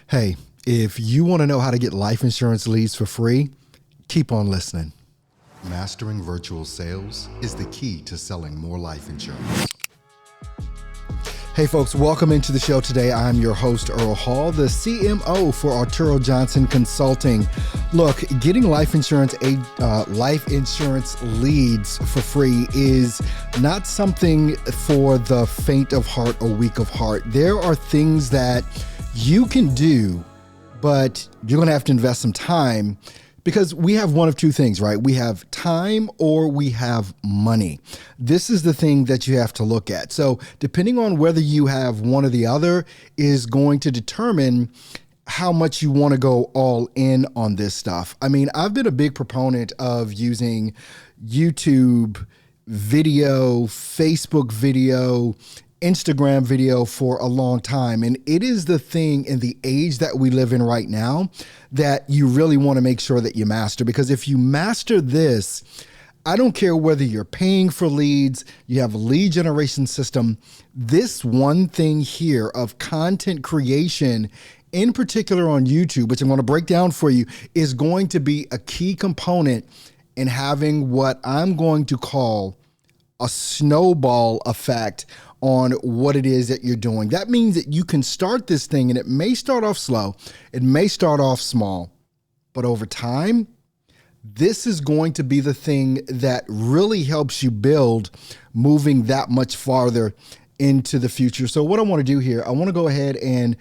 Hey, if you want to know how to get life insurance leads for free, keep on listening. Mastering virtual sales is the key to selling more life insurance. Hey folks, welcome into the show today. I'm your host, Earl Hall, the CMO for Arturo Johnson Consulting. Look, getting life insurance leads for free is not something for the faint of heart or weak of heart. There are things that you can do, but you're going to have to invest some time, because we have one of two things, right? We have time or we have money. This is the thing that you have to look at. So depending on whether you have one or the other is going to determine how much you want to go all in on this stuff. I mean, I've been a big proponent of using YouTube video, Facebook video, Instagram video for a long time. And it is the thing in the age that we live in right now that you really want to make sure that you master. Because if you master this, I don't care whether you're paying for leads, you have a lead generation system, this one thing here of content creation, in particular on YouTube, which I'm going to break down for you, is going to be a key component in having what I'm going to call a snowball effect on what it is that you're doing. That means that you can start this thing, and it may start off slow, it may start off small, but over time, this is going to be the thing that really helps you build moving that much farther into the future. So what I want to do here, I want to go ahead and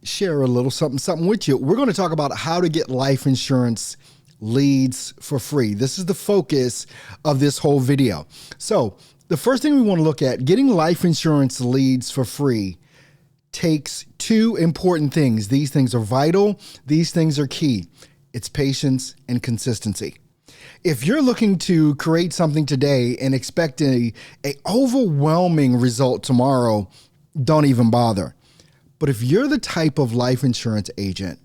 share a little something with you. We're going to talk about how to get life insurance leads for free. This is the focus of this whole video. So the first thing we want to look at, getting life insurance leads for free, takes two important things. These things are vital. These things are key. It's patience and consistency. If you're looking to create something today and expect a overwhelming result tomorrow, don't even bother. But if you're the type of life insurance agent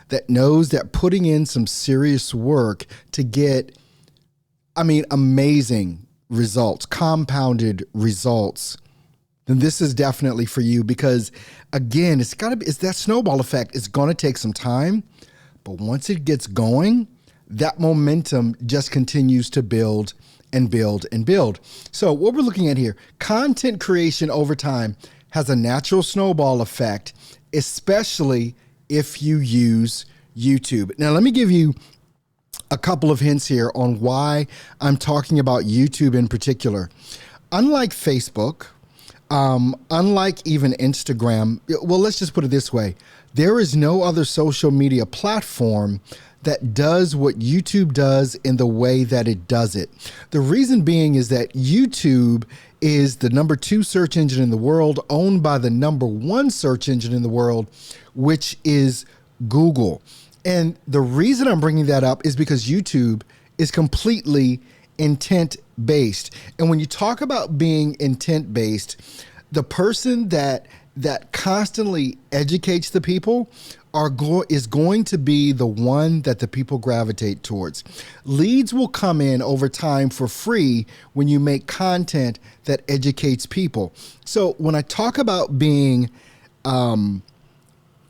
that knows that putting in some serious work to get, amazing results, compounded results, then this is definitely for you. Because again, it's that snowball effect. It's going to take some time, but once it gets going, that momentum just continues to build and build and build. So what we're looking at here, content creation over time has a natural snowball effect, especially if you use YouTube. Now, let me give you a couple of hints here on why I'm talking about YouTube in particular. Unlike Facebook, unlike even Instagram, well, let's just put it this way. There is no other social media platform that does what YouTube does in the way that it does it. The reason being is that YouTube is the number 2 search engine in the world, owned by the number 1 search engine in the world, which is Google. And the reason I'm bringing that up is because YouTube is completely intent-based. And when you talk about being intent-based, the person that constantly educates the people is going to be the one that the people gravitate towards. Leads will come in over time for free when you make content that educates people. So when I talk about being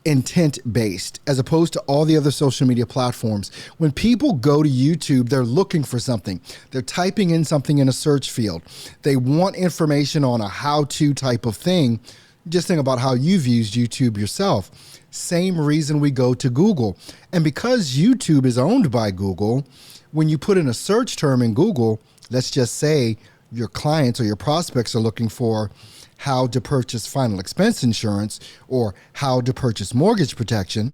intent-based as opposed to all the other social media platforms, when people go to YouTube, they're looking for something. They're typing in something in a search field. They want information on a how-to type of thing. Just think about how you've used YouTube yourself. Same reason we go to Google. And because YouTube is owned by Google, when you put in a search term in Google, let's just say your clients or your prospects are looking for how to purchase final expense insurance or how to purchase mortgage protection,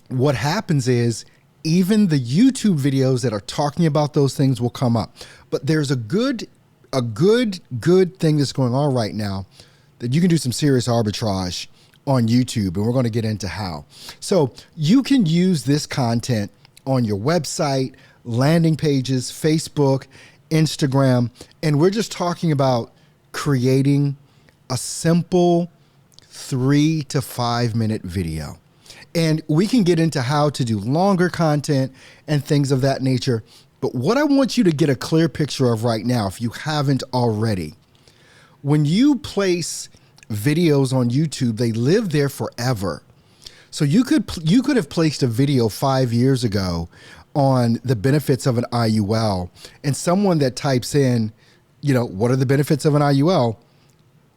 what happens is even the YouTube videos that are talking about those things will come up. But there's a good thing that's going on right now that you can do some serious arbitrage on YouTube, and we're going to get into how. So you can use this content on your website, landing pages, Facebook, Instagram, and we're just talking about creating a simple 3 to 5 minute video. And we can get into how to do longer content and things of that nature. But what I want you to get a clear picture of right now, if you haven't already, when you place videos on YouTube, they live there forever. So you could have placed a video 5 years ago on the benefits of an IUL, and someone that types in, what are the benefits of an IUL?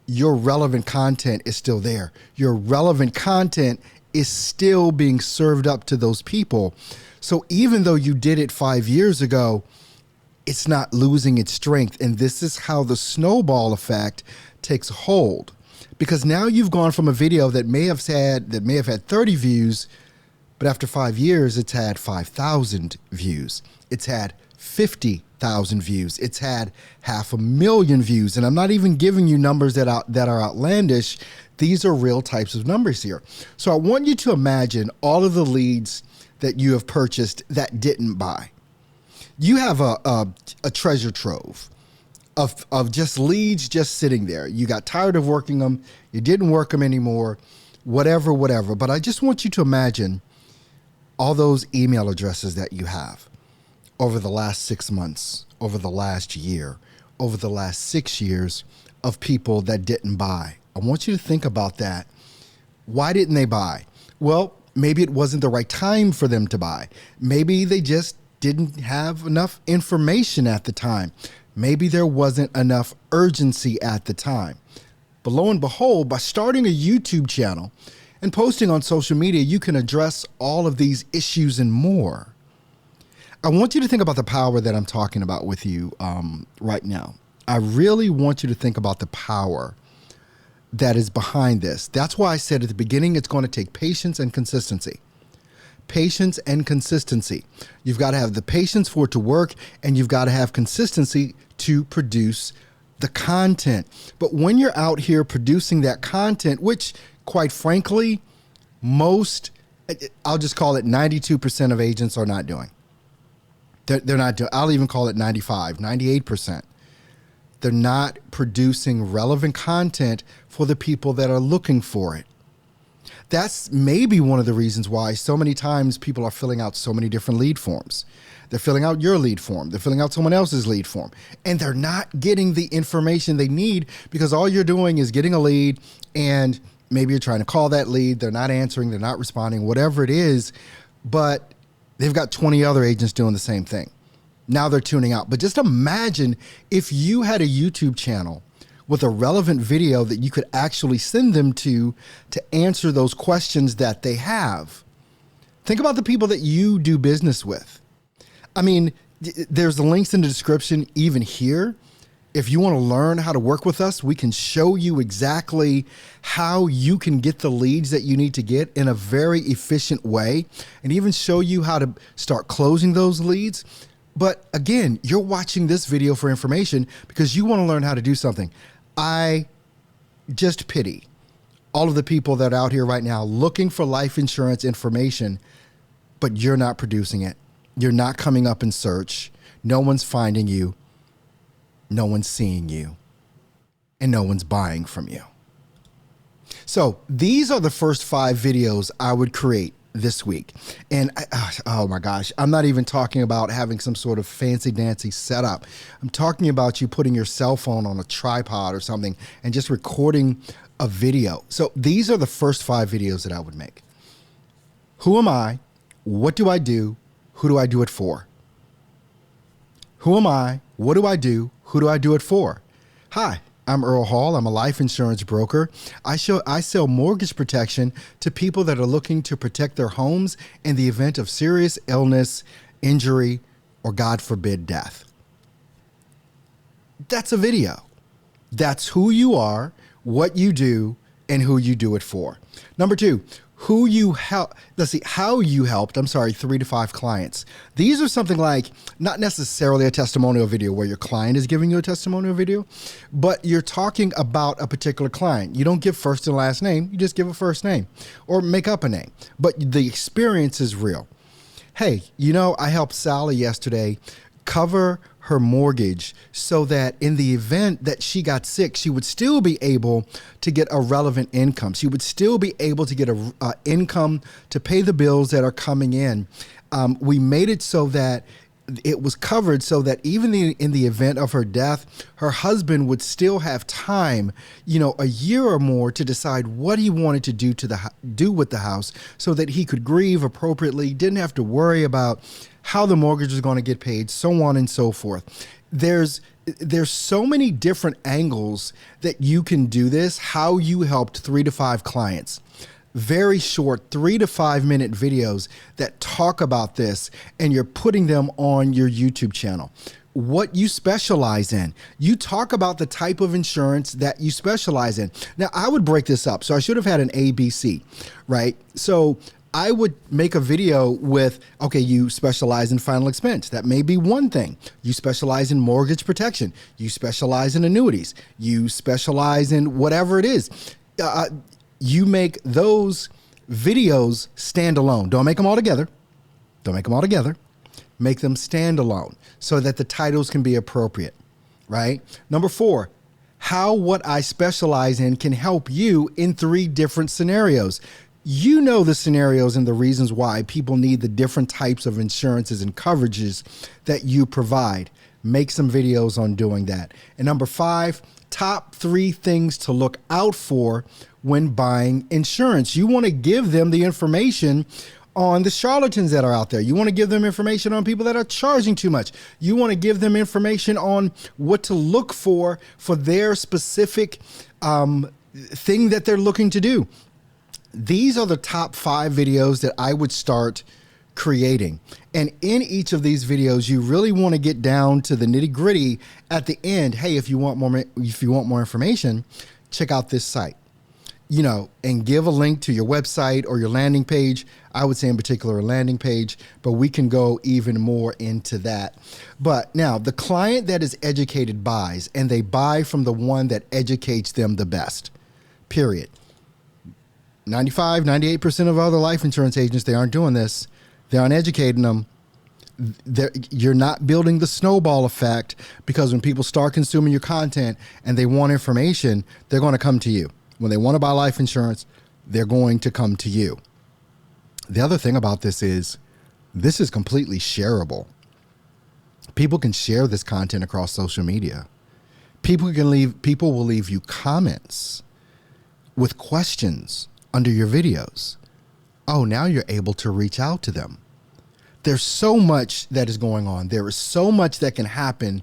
Your relevant content is still there. Your relevant content is still being served up to those people. So even though you did it 5 years ago, it's not losing its strength. And this is how the snowball effect takes hold. Because now you've gone from a video that may have had 30 views, but after 5 years, it's had 5,000 views. It's had 50,000 views. It's had 500,000 views. And I'm not even giving you numbers that are outlandish. These are real types of numbers here. So I want you to imagine all of the leads that you have purchased that didn't buy. You have a treasure trove of just leads just sitting there. You got tired of working them. You didn't work them anymore, whatever. But I just want you to imagine all those email addresses that you have over the last 6 months, over the last year, over the last 6 years of people that didn't buy. I want you to think about that. Why didn't they buy? Well, maybe it wasn't the right time for them to buy. Maybe they just didn't have enough information at the time. Maybe there wasn't enough urgency at the time. But lo and behold, by starting a YouTube channel and posting on social media, you can address all of these issues and more. I want you to think about the power that I'm talking about with you right now. I really want you to think about the power that is behind this. That's why I said at the beginning, it's going to take patience and consistency. Patience and consistency. You've got to have the patience for it to work, and you've got to have consistency to produce the content. But when you're out here producing that content, which quite frankly, I'll just call it 92% of agents are not doing. They're not doing. I'll even call it 95, 98%. They're not producing relevant content for the people that are looking for it. That's maybe one of the reasons why so many times people are filling out so many different lead forms. They're filling out your lead form. They're filling out someone else's lead form. And they're not getting the information they need because all you're doing is getting a lead, and maybe you're trying to call that lead. They're not answering. They're not responding, whatever it is. But they've got 20 other agents doing the same thing. Now they're tuning out. But just imagine if you had a YouTube channel with a relevant video that you could actually send them to answer those questions that they have. Think about the people that you do business with. I mean, there's the links in the description even here. If you want to learn how to work with us, we can show you exactly how you can get the leads that you need to get in a very efficient way, and even show you how to start closing those leads. But again, you're watching this video for information because you want to learn how to do something. I just pity all of the people that are out here right now looking for life insurance information, but you're not producing it. You're not coming up in search. No one's finding you. No one's seeing you. And no one's buying from you. So these are the first 5 videos I would create this week. And oh my gosh, I'm not even talking about having some sort of fancy dancy setup. I'm talking about you putting your cell phone on a tripod or something and just recording a video. So these are the first 5 videos that I would make. Who am I? What do I do? Who do I do it for? Who am I? What do I do? Who do I do it for? Hi, I'm Earl Hall. I'm a life insurance broker. I sell mortgage protection to people that are looking to protect their homes in the event of serious illness, injury, or God forbid, death. That's a video. That's who you are, what you do, and who you do it for. Number 2, who you help. Let's see, how you helped, 3 to 5 clients. These are something like, not necessarily a testimonial video where your client is giving you a testimonial video, but you're talking about a particular client. You don't give first and last name, you just give a first name or make up a name, but the experience is real. Hey, I helped Sally yesterday cover her mortgage so that in the event that she got sick, she would still be able to get a relevant income. She would still be able to get a income to pay the bills that are coming in. We made it so that it was covered so that even in the event of her death, her husband would still have time, a year or more to decide what he wanted to do with the house so that he could grieve appropriately, didn't have to worry about how the mortgage was going to get paid, so on and so forth. There's so many different angles that you can do this, how you helped 3 to 5 clients. Very short 3 to 5 minute videos that talk about this, and you're putting them on your YouTube channel. What you specialize in. You talk about the type of insurance that you specialize in. Now, I would break this up. So I should have had an ABC, right? So I would make a video with, okay, you specialize in final expense. That may be one thing. You specialize in mortgage protection. You specialize in annuities. You specialize in whatever it is. You make those videos stand alone. Don't make them all together. Make them stand alone so that the titles can be appropriate, right? Number 4, how what I specialize in can help you in 3 different scenarios. You know the scenarios and the reasons why people need the different types of insurances and coverages that you provide. Make some videos on doing that. And number 5, top 3 things to look out for when buying insurance. You want to give them the information on the charlatans that are out there. You want to give them information on people that are charging too much. You want to give them information on what to look for their specific thing that they're looking to do. These are the top 5 videos that I would start creating. And in each of these videos, you really want to get down to the nitty gritty at the end. Hey, if you want more information, check out this site, and give a link to your website or your landing page. I would say in particular a landing page, but we can go even more into that. But now the client that is educated buys, and they buy from the one that educates them the best, period. 98% of other life insurance agents, they aren't doing this. They aren't educating them. You're not building the snowball effect, because when people start consuming your content and they want information, they're going to come to you. When they want to buy life insurance, they're going to come to you. The other thing about this is completely shareable. People can share this content across social media. People will leave you comments with questions under your videos. Oh, now you're able to reach out to them. There's so much that is going on. There is so much that can happen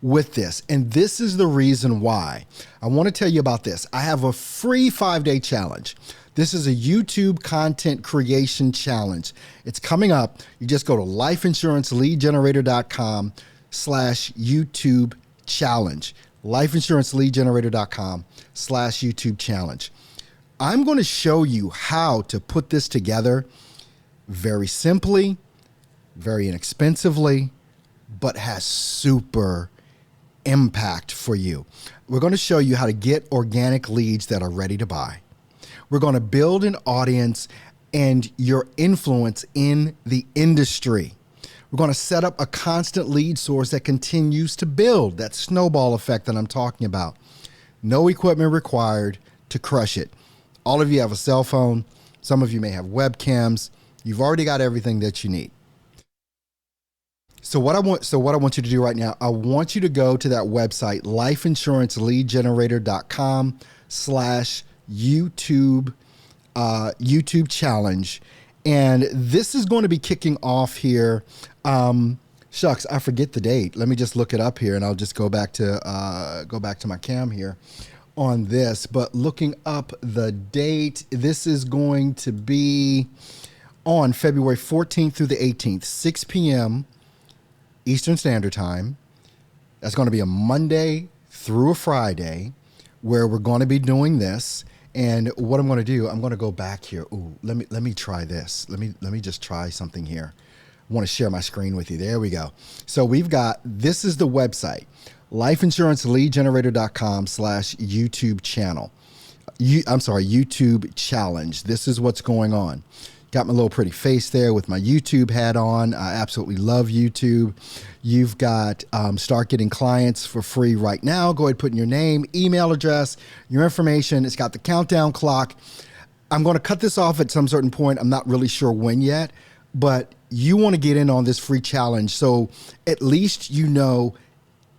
with this. And this is the reason why I want to tell you about this. I have a free 5-day challenge. This is a YouTube content creation challenge. It's coming up. You just go to lifeinsuranceleadgenerator.com/YouTube challenge. lifeinsuranceleadgenerator.com/YouTube challenge. I'm going to show you how to put this together very simply, very inexpensively, but has super impact for you. We're going to show you how to get organic leads that are ready to buy. We're going to build an audience and your influence in the industry. We're going to set up a constant lead source that continues to build, that snowball effect that I'm talking about. No equipment required to crush it. All of you have a cell phone. Some of you may have webcams. You've already got everything that you need. So what I want you to do right now, I want you to go to that website, lifeinsuranceleadgenerator.com/YouTube challenge. And this is going to be kicking off here. Shucks, I forget the date. Let me just look it up here, and I'll just go back to my cam here on this. But looking up the date, this is going to be on February 14th through the 18th, 6 p.m. Eastern Standard Time. That's going to be a Monday through a Friday where we're going to be doing this. And what I'm going to do, I'm going to go back here. Ooh, let me try this. Let me just try something here. I want to share my screen with you. There we go. So this is the website, lifeinsuranceleadgenerator.com/YouTube channel. YouTube challenge. This is what's going on. Got my little pretty face there with my YouTube hat on. I absolutely love YouTube. You've got start getting clients for free right now. Go ahead, put in your name, email address, your information. It's got the countdown clock. I'm going to cut this off at some certain point. I'm not really sure when yet. but you want to get in on this free challenge. So at least you know,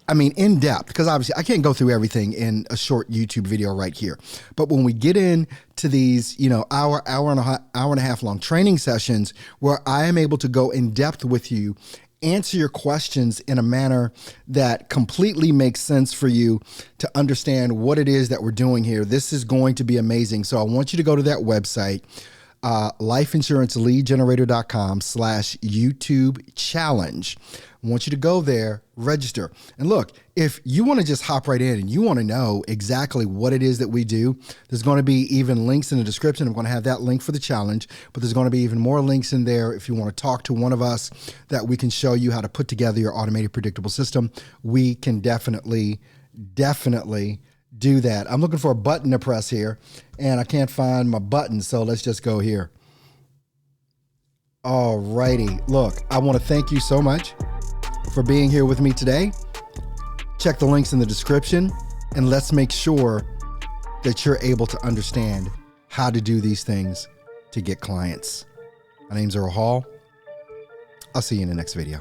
I mean, in depth, because obviously I can't go through everything in a short YouTube video right here. But when we get into these, hour and a half long training sessions where I am able to go in depth with you, answer your questions in a manner that completely makes sense for you to understand what it is that we're doing here, this is going to be amazing. So I want you to go to that website, lifeinsuranceleadgenerator.com/YouTube challenge. I want you to go there, register. And look, if you want to just hop right in and you want to know exactly what it is that we do, there's going to be even links in the description. I'm going to have that link for the challenge, but there's going to be even more links in there if you want to talk to one of us that we can show you how to put together your automated predictable system. We can definitely do that. I'm looking for a button to press here and I can't find my button. So let's just go here. All righty. Look, I want to thank you so much for being here with me today. Check the links in the description and let's make sure that you're able to understand how to do these things to get clients. My name's Earl Hall. I'll see you in the next video.